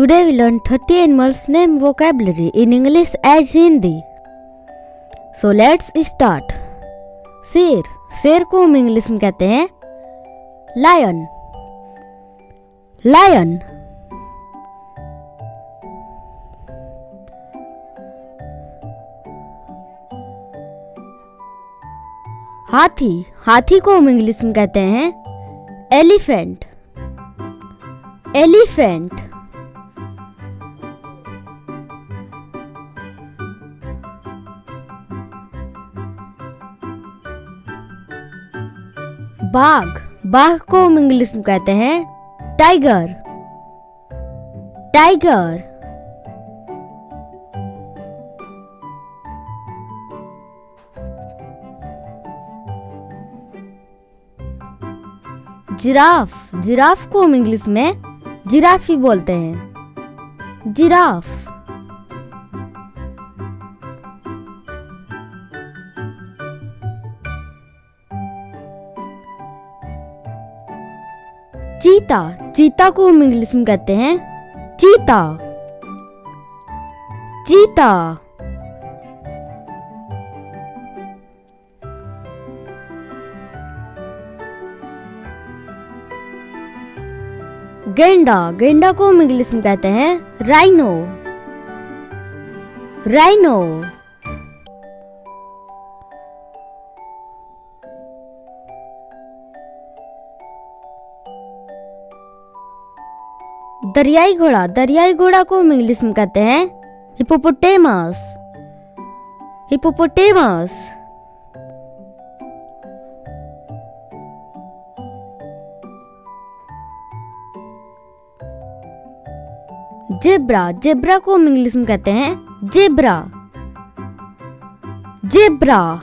Today we learn 30 animals name vocabulary in English as Hindi. So let's start. शेर, शेर को हम English में कहते हैं लायन. लायन. हाथी, हाथी को हम इंग्लिश में कहते हैं एलिफेंट. एलिफेंट. बाघ, बाघ को हम इंग्लिश में कहते हैं टाइगर. टाइगर. जिराफ, जिराफ को हम इंग्लिश में जिराफ ही बोलते हैं. जिराफ. चीता, चीता को हम इंग्लिश में कहते हैं चीता. चीता. गेंडा, गेंडा को हम इंग्लिश में कहते हैं राइनो. राइनो. दरियाई घोड़ा, दरियाई घोड़ा को हम इंग्लिश में कहते हैं हिप्पोपोटेमस. हिप्पोपोटेमस. जेब्रा, जेब्रा को हम इंग्लिश में कहते हैं जेब्रा. जेब्रा.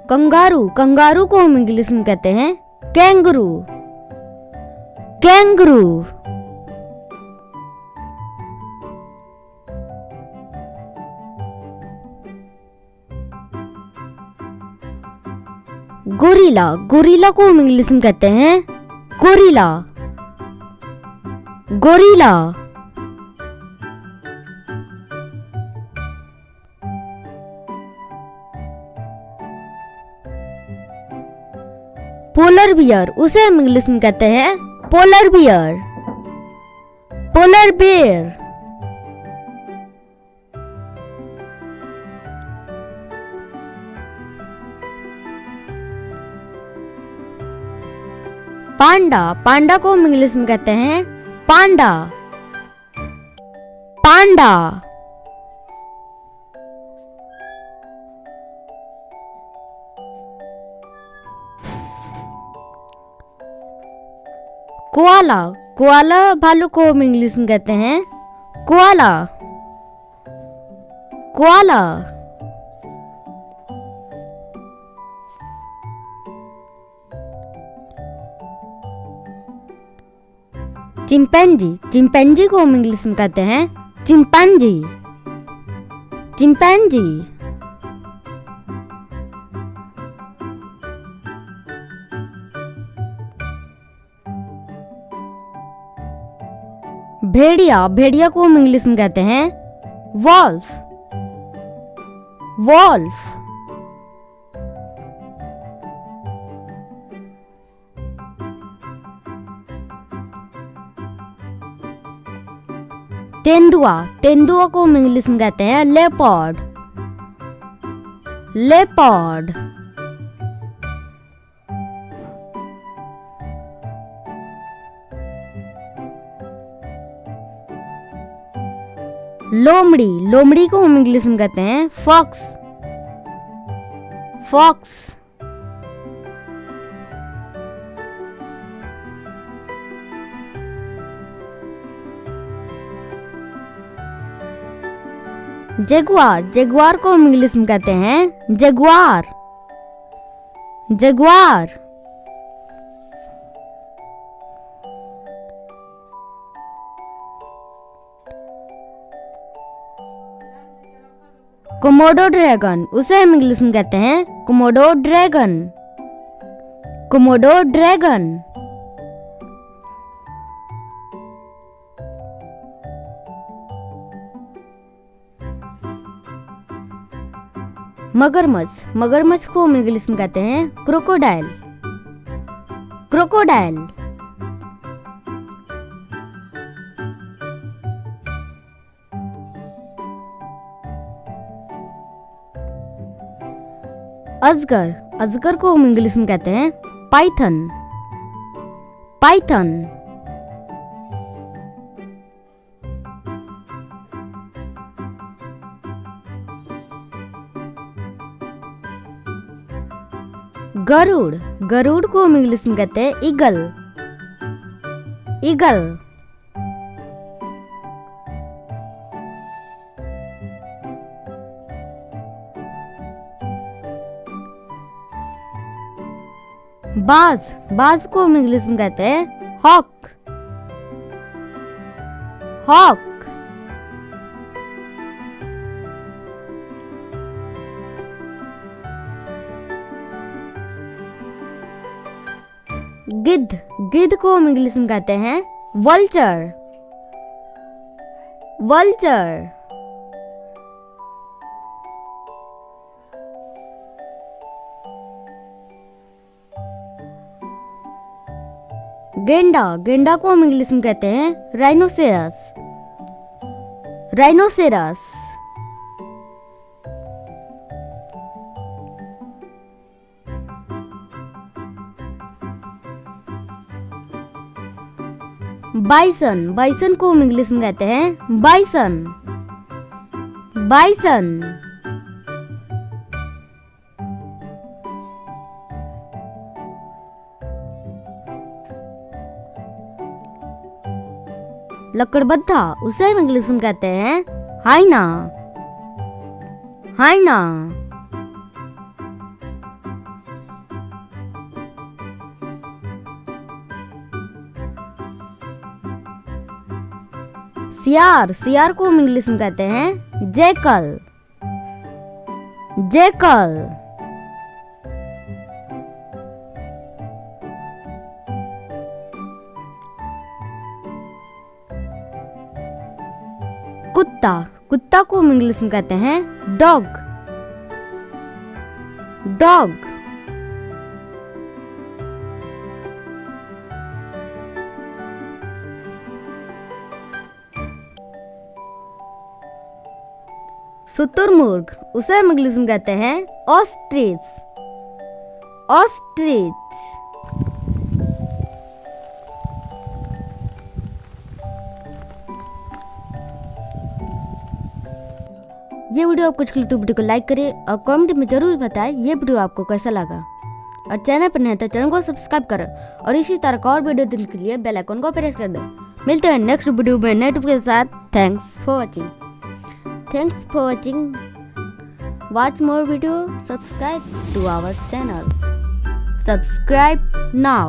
कंगारू, कंगारू को हम इंग्लिश में कहते हैं कैंगरू. कैंगरू. गोरिल्ला, गोरिल्ला को हम इंग्लिश में कहते हैं गोरिल्ला. गोरिल्ला. पोलर बियर, उसे हम इंग्लिश में कहते हैं polar bear. Polar bear. Panda, panda को हम इंग्लिश में कहते हैं पांडा. पांडा. कोआला, कोआला भालू को हम इंग्लिश में कहते हैं कोआला. कोआला. चिंपैंजी, चिंपैंजी को हम इंग्लिश में कहते हैं चिंपैंजी. चिंपैंजी. भेड़िया, भेड़िया को हम इंग्लिश में कहते हैं वॉल्फ. वॉल्फ. तेंदुआ, तेंदुआ को हम इंग्लिश में कहते हैं लेपर्ड. लेपर्ड. लोमड़ी, लोमड़ी को हम इंग्लिश में कहते हैं फॉक्स. फॉक्स. जगुआर, जगुआर को हम इंग्लिश में कहते हैं जगुआर. जगुआर. कोमोडो ड्रैगन, उसे हम इंग्लिश में कहते हैं कोमोडो ड्रैगन। Komodo dragon. मगरमच्छ, मगरमच्छ को हम इंग्लिश में कहते हैं क्रोकोडाइल। क्रोकोडाइल। अजगर, अजगर को हम इंग्लिश में कहते हैं पाइथन। पाइथन। गरुड़, गरुड़ को हम इंग्लिश में कहते हैं ईगल। ईगल। बाज, बाज को हम इंग्लिश में कहते हैं हॉक। हॉक। गिद्ध, गिद्ध को हम इंग्लिश में कहते हैं वल्चर। वल्चर। गेंडा, गेंडा को हम इंग्लिश में कहते हैं राइनोसेरस। राइनोसेरस। बाइसन, बाइसन को हम इंग्लिश में कहते हैं बाइसन। बाइसन। लकड़बद्धा, उसे हम इंग्लिश में कहते हैं हाइना। हाइना। सियार, सियार को हम इंग्लिश में कहते हैं जैकल। जैकल। कुत्ता, कुत्ता को हम इंग्लिश में कहते हैं डॉग। डॉग। शुतुरमुर्ग, उसे हम इंग्लिश में कहते हैं ऑस्ट्रिच। ऑस्ट्रिच। ये वीडियो आपको अच्छी लगी तो वीडियो को लाइक करें और कमेंट में जरूर बताएं ये वीडियो आपको कैसा लगा। और चैनल पर नए तो चैनल को सब्सक्राइब करें और इसी तरह का और वीडियो देखने के लिए बेल आइकन को प्रेस कर दें। मिलते हैं नेक्स्ट वीडियो में नए टॉपिक के साथ। Thanks for watching. Thanks for watching. Watch more video. Subscribe to our channel. Subscribe now.